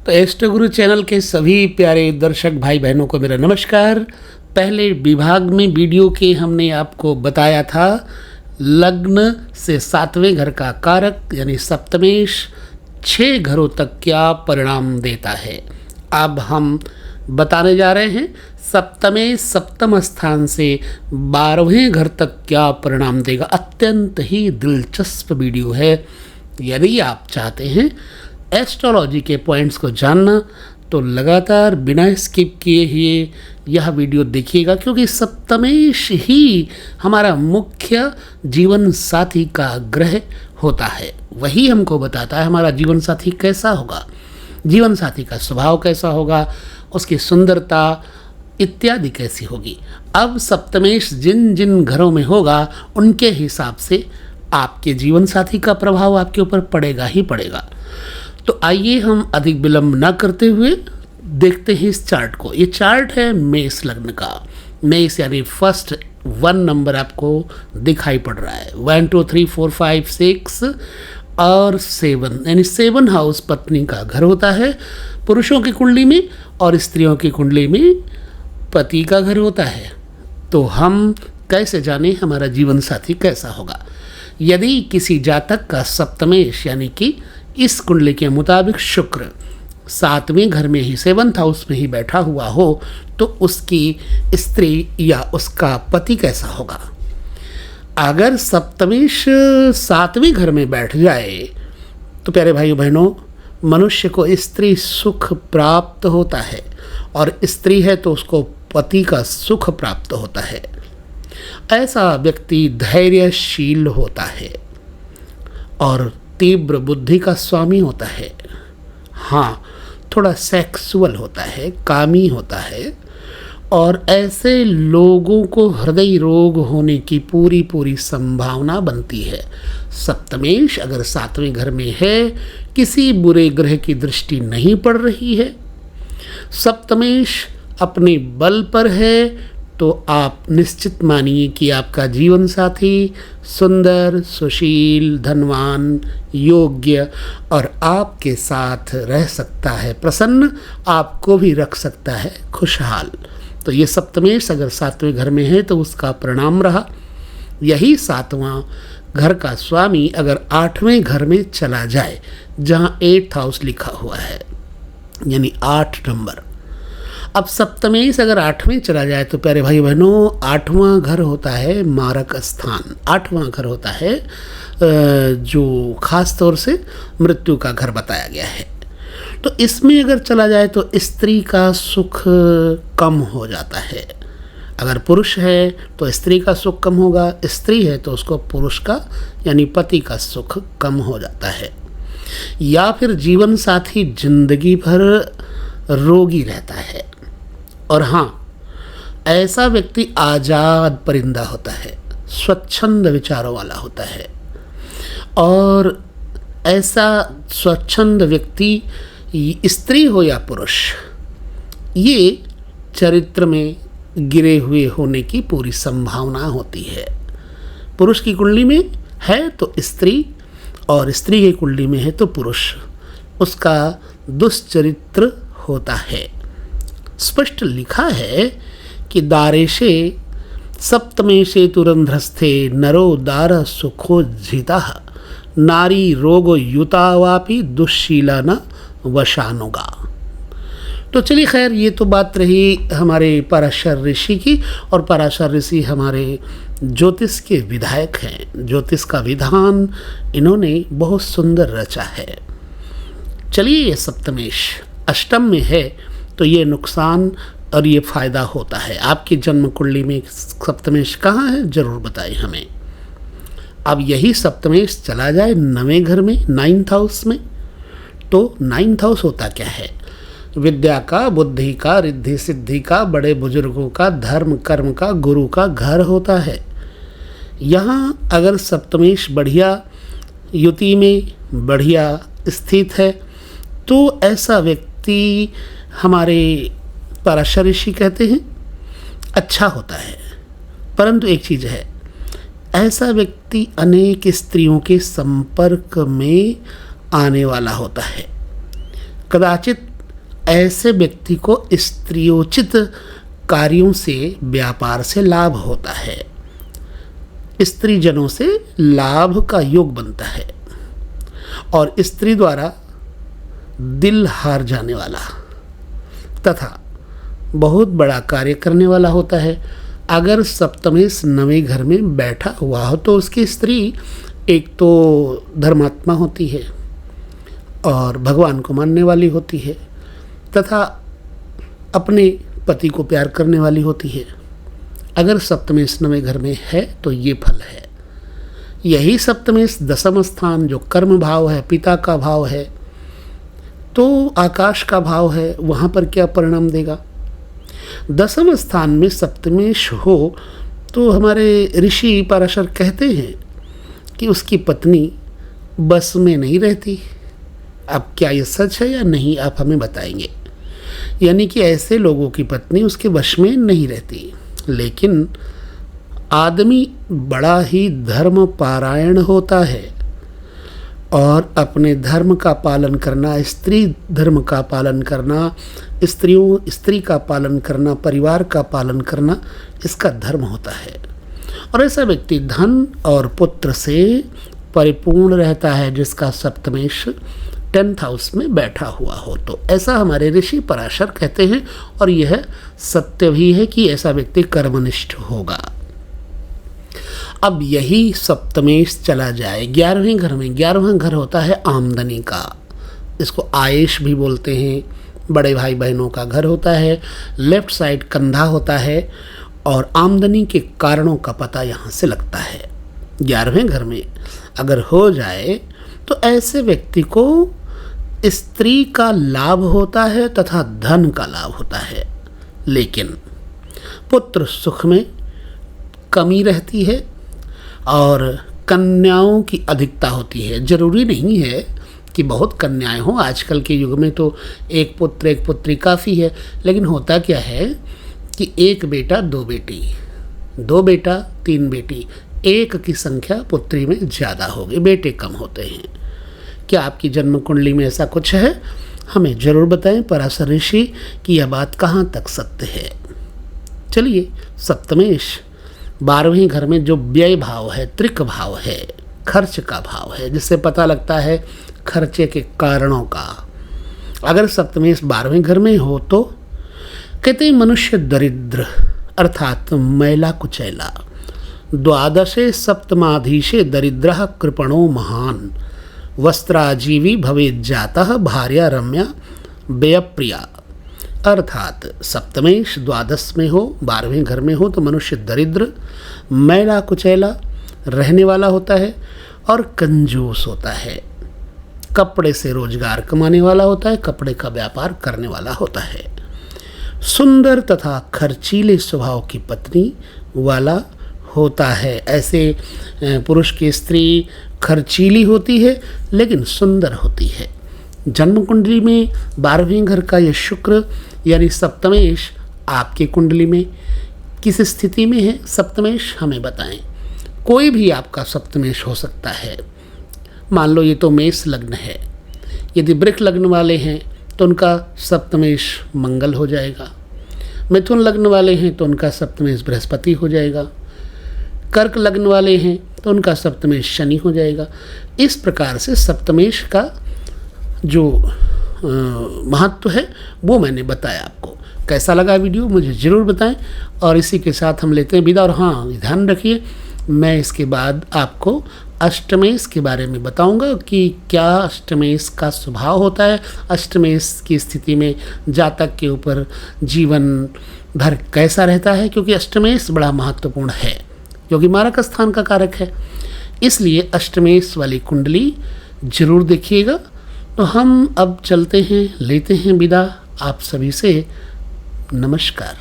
तो एस्ट्रो गुरु चैनल के सभी प्यारे दर्शक भाई बहनों को मेरा नमस्कार। पहले विभाग में वीडियो के हमने आपको बताया था लग्न से सातवें घर का कारक यानी सप्तमेश 6 घरों तक क्या परिणाम देता है। अब हम बताने जा रहे हैं सप्तमेश सप्तम स्थान से 12वें घर तक क्या परिणाम देगा। अत्यंत ही दिलचस्प वीडियो है। यदि आप चाहते हैं एस्ट्रोलॉजी के पॉइंट्स को जानना तो लगातार बिना स्किप किए हुए यह वीडियो देखिएगा, क्योंकि सप्तमेश ही हमारा मुख्य जीवन साथी का ग्रह होता है। वही हमको बताता है हमारा जीवन साथी कैसा होगा, जीवन साथी का स्वभाव कैसा होगा, उसकी सुंदरता इत्यादि कैसी होगी। अब सप्तमेश जिन जिन घरों में होगा उनके हिसाब से आपके जीवन साथी का प्रभाव आपके ऊपर पड़ेगा ही पड़ेगा। तो आइए हम अधिक विलंब न करते हुए देखते हैं इस चार्ट को। ये चार्ट है मेष लग्न का। मेष यानी फर्स्ट 1 नंबर आपको दिखाई पड़ रहा है। 1 2 3 4 5 6 और 7 यानी 7 हाउस पत्नी का घर होता है पुरुषों की कुंडली में, और स्त्रियों की कुंडली में पति का घर होता है। तो हम कैसे जाने हमारा जीवन साथी कैसा होगा। यदि किसी जातक का सप्तमेश यानी कि इस कुंडली के मुताबिक शुक्र 7वें घर में ही 7th हाउस में ही बैठा हुआ हो तो उसकी स्त्री या उसका पति कैसा होगा। अगर सप्तमेश 7वें घर में बैठ जाए तो प्यारे भाइयों बहनों, मनुष्य को स्त्री सुख प्राप्त होता है, और स्त्री है तो उसको पति का सुख प्राप्त होता है। ऐसा व्यक्ति धैर्यशील होता है और तीव्र बुद्धि का स्वामी होता है। हाँ, थोड़ा सेक्सुअल होता है, कामी होता है, और ऐसे लोगों को हृदय रोग होने की पूरी संभावना बनती है। सप्तमेश अगर 7वें घर में है, किसी बुरे ग्रह की दृष्टि नहीं पड़ रही है, सप्तमेश अपने बल पर है, तो आप निश्चित मानिए कि आपका जीवन साथी सुंदर, सुशील, धनवान, योग्य और आपके साथ रह सकता है, प्रसन्न, आपको भी रख सकता है खुशहाल। तो ये सप्तमेश अगर 7वें घर में है तो उसका परिणाम रहा। यही 7वां घर का स्वामी अगर 8वें घर में चला जाए, जहाँ 8th हाउस लिखा हुआ है यानी 8 नंबर। अब सप्तमेश अगर 8वें चला जाए तो प्यारे भाई बहनों, 8वां घर होता है मारक स्थान। 8वां घर होता है जो खास तौर से मृत्यु का घर बताया गया है। तो इसमें अगर चला जाए तो स्त्री का सुख कम हो जाता है। अगर पुरुष है तो स्त्री का सुख कम होगा, स्त्री है तो उसको पुरुष का यानी पति का सुख कम हो जाता है। या फिर जीवन साथी जिंदगी भर रोगी रहता है। और हाँ, ऐसा व्यक्ति आज़ाद परिंदा होता है, स्वच्छंद विचारों वाला होता है, और ऐसा स्वच्छंद व्यक्ति स्त्री हो या पुरुष, ये चरित्र में गिरे हुए होने की पूरी संभावना होती है। पुरुष की कुंडली में है तो स्त्री, और स्त्री की कुंडली में है तो पुरुष, उसका दुष्चरित्र होता है। स्पष्ट लिखा है कि दारेशे सप्तमेशे तुरंध्रस्थे नरो दार सुखो जिता नारी रोगो युतावापि दुश्शीला न वशानुगा। तो चलिए खैर, ये तो बात रही हमारे पराशर ऋषि की, और पराशर ऋषि हमारे ज्योतिष के विधायक हैं। ज्योतिष का विधान इन्होंने बहुत सुंदर रचा है। चलिए, ये सप्तमेश अष्टम में है तो ये नुकसान और ये फ़ायदा होता है। आपकी जन्म कुंडली में सप्तमेश कहाँ है ज़रूर बताएं हमें। अब यही सप्तमेश चला जाए 9वें घर में, 9th हाउस में, तो 9th हाउस होता क्या है? विद्या का, बुद्धि का, रिद्धि सिद्धि का, बड़े बुजुर्गों का, धर्म कर्म का, गुरु का घर होता है। यहाँ अगर सप्तमेश बढ़िया युति में बढ़िया स्थित है तो ऐसा व्यक्ति हमारे पराशर ऋषि कहते हैं अच्छा होता है। परंतु एक चीज़ है, ऐसा व्यक्ति अनेक स्त्रियों के संपर्क में आने वाला होता है। कदाचित ऐसे व्यक्ति को स्त्रियोचित कार्यों से व्यापार से लाभ होता है, स्त्रीजनों से लाभ का योग बनता है और स्त्री द्वारा दिल हार जाने वाला तथा बहुत बड़ा कार्य करने वाला होता है। अगर सप्तमेश नवें घर में बैठा हुआ हो तो उसकी स्त्री एक तो धर्मात्मा होती है और भगवान को मानने वाली होती है तथा अपने पति को प्यार करने वाली होती है। अगर सप्तमेश नवें घर में है तो ये फल है। यही सप्तमेश दशम स्थान जो कर्म भाव है, पिता का भाव है, तो आकाश का भाव है, वहाँ पर क्या परिणाम देगा। दशम स्थान में सप्तमेश हो तो हमारे ऋषि पराशर कहते हैं कि उसकी पत्नी बस में नहीं रहती। अब क्या ये सच है या नहीं, आप हमें बताएंगे। यानी कि ऐसे लोगों की पत्नी उसके वश में नहीं रहती। लेकिन आदमी बड़ा ही धर्म पारायण होता है और अपने धर्म का पालन करना, स्त्री धर्म का पालन करना, स्त्री का पालन करना, परिवार का पालन करना, इसका धर्म होता है। और ऐसा व्यक्ति धन और पुत्र से परिपूर्ण रहता है जिसका सप्तमेश 10th हाउस में बैठा हुआ हो। तो ऐसा हमारे ऋषि पराशर कहते हैं और यह सत्य भी है कि ऐसा व्यक्ति कर्मनिष्ठ होगा। अब यही सप्तमेश चला जाए 11वें घर में। 11वां घर होता है आमदनी का, इसको आयेश भी बोलते हैं। बड़े भाई बहनों का घर होता है, लेफ्ट साइड कंधा होता है और आमदनी के कारणों का पता यहाँ से लगता है। 11वें घर में अगर हो जाए तो ऐसे व्यक्ति को स्त्री का लाभ होता है तथा धन का लाभ होता है, लेकिन पुत्र सुख में कमी रहती है और कन्याओं की अधिकता होती है। जरूरी नहीं है कि बहुत कन्याएं हों, आजकल के युग में तो एक पुत्र एक पुत्री काफ़ी है। लेकिन होता क्या है कि एक बेटा दो बेटी, दो बेटा तीन बेटी, एक की संख्या पुत्री में ज़्यादा होगी, बेटे कम होते हैं। क्या आपकी जन्म कुंडली में ऐसा कुछ है? हमें ज़रूर बताएं पराशर ऋषि कि यह बात कहाँ तक सत्य है। चलिए, सप्तमेश 12वें घर में जो व्यय भाव है, त्रिक भाव है, खर्च का भाव है, जिससे पता लगता है खर्चे के कारणों का। अगर सप्तमेश 12वें घर में हो तो कहते हैं मनुष्य दरिद्र अर्थात मैला कुचैला। 12 सप्तमाधीशे दरिद्रः कृपणो महान वस्त्राजीवी भवेत् जातः भार्या रम्या व्ययप्रिया। अर्थात सप्तमेश 12 में हो, 12वें घर में हो तो मनुष्य दरिद्र, मैला कुचैला रहने वाला होता है और कंजूस होता है। कपड़े से रोजगार कमाने वाला होता है, कपड़े का व्यापार करने वाला होता है। सुंदर तथा खर्चीले स्वभाव की पत्नी वाला होता है। ऐसे पुरुष की स्त्री खर्चीली होती है लेकिन सुंदर होती है। जन्म कुंडली में 12वें घर का यह शुक्र यानी सप्तमेश आपकी कुंडली में किस स्थिति में है? सप्तमेश हमें बताएं। कोई भी आपका सप्तमेश हो सकता है। मान लो ये तो मेष लग्न है, यदि वृक लग्न वाले हैं तो उनका सप्तमेश मंगल हो जाएगा। मिथुन लग्न वाले हैं तो उनका सप्तमेश बृहस्पति हो जाएगा। कर्क लग्न वाले हैं तो उनका सप्तमेश शनि हो जाएगा। इस प्रकार से सप्तमेश का जो महत्व है वो मैंने बताया आपको। कैसा लगा वीडियो मुझे ज़रूर बताएं और इसी के साथ हम लेते हैं विदा। और हाँ, ध्यान रखिए, मैं इसके बाद आपको अष्टमेश के बारे में बताऊंगा कि क्या अष्टमेश का स्वभाव होता है, अष्टमेश की स्थिति में जातक के ऊपर जीवन भर कैसा रहता है, क्योंकि अष्टमेश बड़ा महत्वपूर्ण है, क्योंकि मारक स्थान का कारक है। इसलिए अष्टमेश वाली कुंडली जरूर देखिएगा। तो हम अब चलते हैं, लेते हैं विदा आप सभी से। नमस्कार।